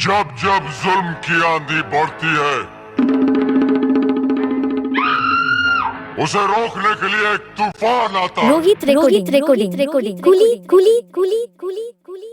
जब जब जुल्म की आंधी बढ़ती है उसे रोकने के लिए एक तूफान आता है। रोहित रिकॉर्डिंग कुली कुली कुली कुली कुली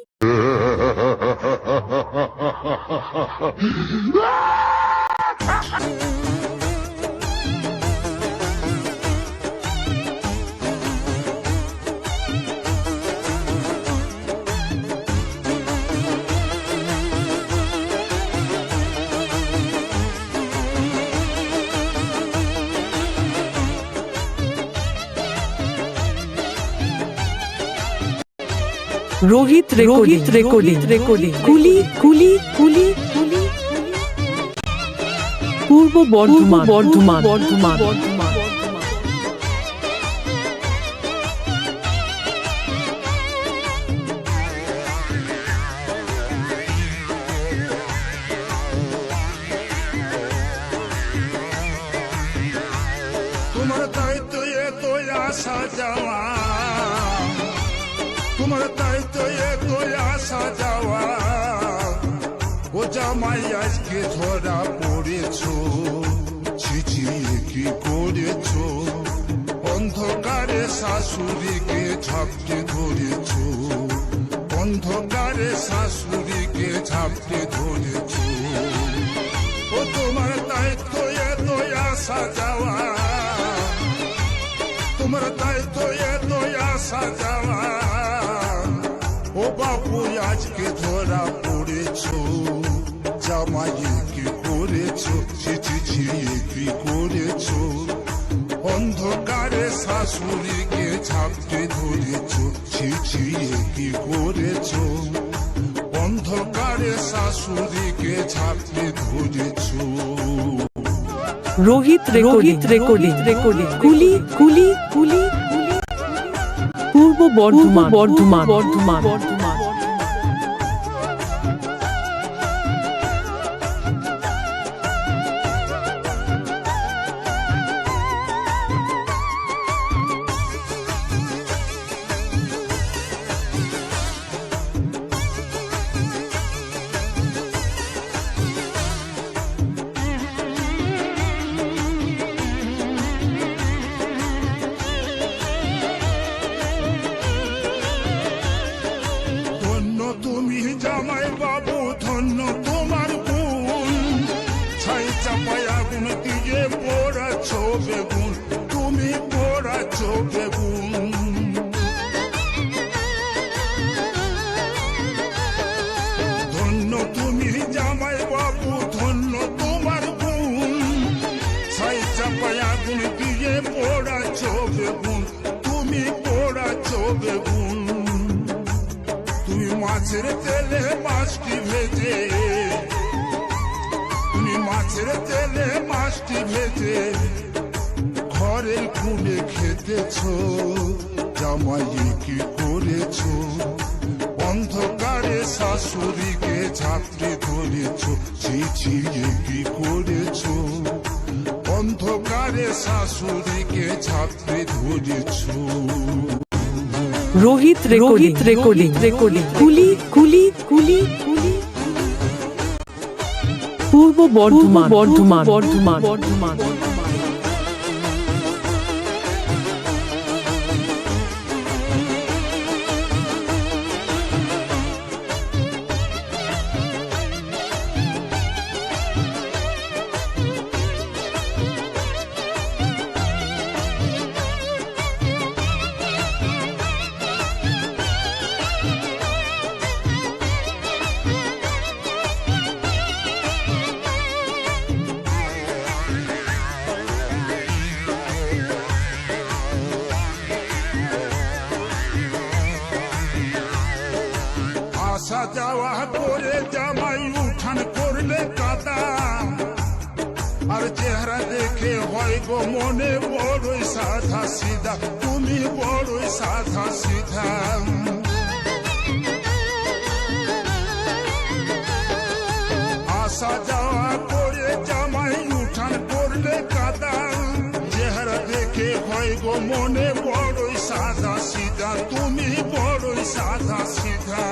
रोहित रेकॉर्डिंग कुली कुली कुली कुली पूर्व बर्धमान তোমার দায়িত্ব এত আসা যাওয়া, তোমার দায়িত্ব এত আসা যাওয়া। ও জামাই আজকে ধরা পড়েছো, ছিছিয়ে কি করেছো? অন্ধকারে শাশুড়িকে ঝাপটে ধরেছো, অন্ধকারে শাশুড়িকে ঝাপটে ধরেছো। ও তোমার দায়িত্ব এত আসা যাওয়া, তোমার দায়িত্ব এত আসা যাওয়া। ও বাপু আজকে ধরা পড়েছো, জামাইয়ে কি করেছো? ছিছিয়ে কি করেছো? অন্ধকারে শাশুড়িকে ঝাপটে ধরেছো, ছিছিয়ে কি করেছো? অন্ধকারে শাশুড়িকে ঝাপটে ধরেছো। रोहित रेकॉर्डिंग कुली कुली कुली पूर्व बर्धमान ধন্য তুমি জামাই বাবু, ধন্য তোমার গুণ। ছাই চাপায় আগুন দিয়ে পোড়াচ্ছ বেগুন, তুমি পোড়াচ্ছ বেগুন। ধন্য তুমি জামাই বাবু, ধন্য তোমার গুণ। ছাই চাপায় আগুন দিয়ে পোড়াচ্ছ বেগুন, তুমি পোড়াচ্ছ বেগুন। তুমি মাছের তেলে মাছটি ভেজে, তুমি মাছের তেলে মাছটি ভেজে ঘরের কুলে খেতেছো, জামাইয়ে কি করেছো? অন্ধকারে শাশুড়িকে ঝাপটে ধরেছো, ছিছিয়ে কি করেছো? অন্ধকারে শাশুড়িকে ঝাপটে ধরেছো। रोहित रेकॉर्डिंग कुली कुली कुली कुली पूर्व बर्धमान আসা যাওয়া করে জামাই উঠান করলে কাদা, আর চেহারা দেখে হয় গো মনে বড়ই সাধা সিধা, তুমি বড়ই সাধা সিধা। আসা যাওয়া করে জামাই উঠান করলে কাদা, চেহারা দেখে হয় গো মনে বড়ই সাধা সিধা, তুমি বড়ই সাধা সিধা।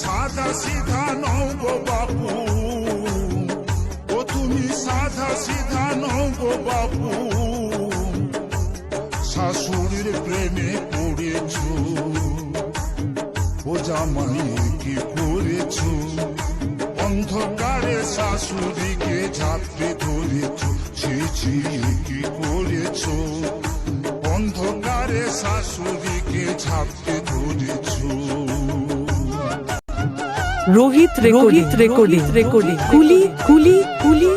সাদা সিধা নও গো বাপু, ও তুমি সাধা সিধা নও গো বাপু, শাশুড়ির প্রেমে পড়েছো, ও জামাই কি করেছো, অন্ধকারে শাশুড়িকে ঝাপটে ধরেছো, ছি ছি কি করেছো, অন্ধকারে শাশুড়িকে ঝাপটে ধরেছো। রোহিত রেকর্ডিং কুলি কুলি কুলি কুলি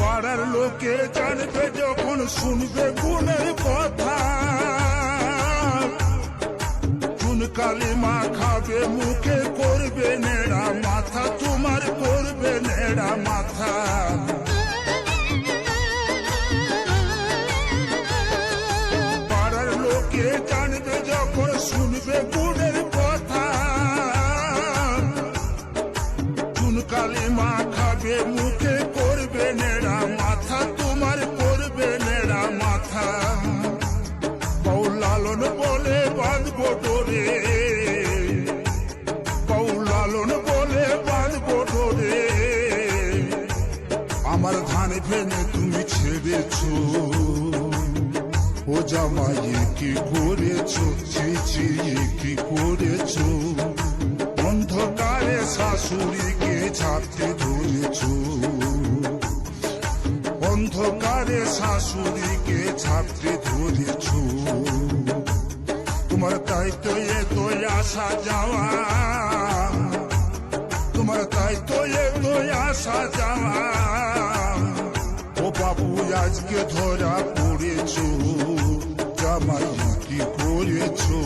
পাড়ার লোকে জানবে যখন শুনবে গুণের কথা, চুন কালিমা খাবে মুখে করবে নেড়া মাথা, তোমার করবে নেড়া মাথা। পাড়ার লোকে জানবে যখন শুনবে গুণের কথা, চুন কালিমা খাবে মুখে করবে নেড়া মাথা, তোমার করবে নেড়া মাথা। বউ লালন বলে বাঁধবো ডোরে, বউ লালন বলে বাঁধবো ডোরে, আমার ধান ফেনে তুমি ছেড়েছো, ও জামাই কি করেছো, ছি ছি কি করেছো, অন্ধকারে শাশুড়িকে ঝাপটে ধরেছো, অন্ধকারে শাশুড়িকে ঝাপটে ধরেছো। তোমার তাই তো এ তো আসা যাওয়া, তোমার তাই তো এ তো আসা যাওয়া, ও বাবু আজকে ধরা পড়েছো, জামাই কি করেছো,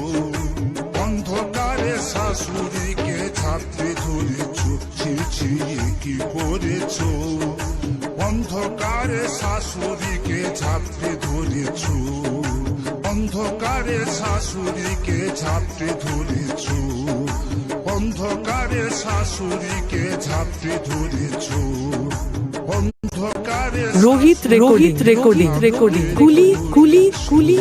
অন্ধকারে শাশুড়িকে ঝাপটে ধরেছো, ছি ছি কি করেছো, অন্ধকারে শাশুড়িকে ঝাপটে ধরেছো, অন্ধকারে শাশুড়িকে ঝাপটে ধরেছো, অন্ধকারে শাশুড়িকে ঝাপটে ধরেছো, অন্ধকারে রোহিত রেকর্ডিং কুলি কুলি কুলি